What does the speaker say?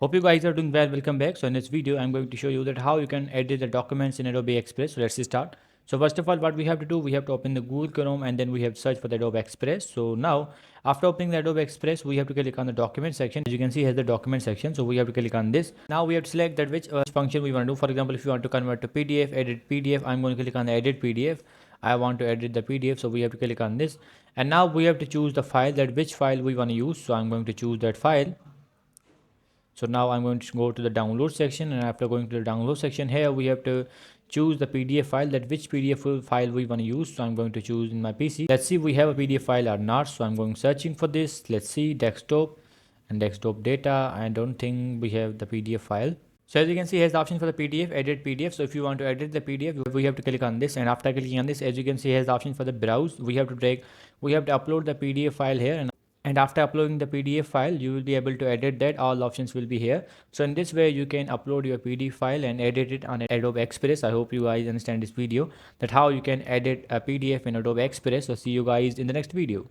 Hope you guys are doing well. Welcome back. So in this video, I'm going to show you that how you can edit the documents in Adobe Express. So let's start. So first of all, what we have to do, we have to open the Google Chrome and then we have to search for the Adobe Express. So now, after opening the Adobe Express, we have to click on the document section. As you can see, here's the document section. So we have to click on this. Now we have to select that which function we want to do. For example, if you want to convert to PDF, edit PDF, I'm going to click on the edit PDF. I want to edit the PDF, so we have to click on this. And now we have to choose the file, that which file we want to use. So I'm going to choose that file. So now I'm going to go to the download section, and after going to the download section, here we have to choose the PDF file, that which PDF file we want to use. So I'm going to choose in my PC. Let's see we have a PDF file or not. So I'm going searching for this. Let's see desktop and desktop data. I don't think we have the PDF file. So as you can see, here's the option for the PDF, edit PDF. So if you want to edit the PDF, we have to click on this, and after clicking on this, as you can see, here's the option for the browse. We have to upload the PDF file here, and after uploading the PDF file, you will be able to edit that. All options will be here. So in this way, you can upload your PDF file and edit it on Adobe Express. I hope you guys understand this video, that how you can edit a PDF in Adobe Express. So see you guys in the next video.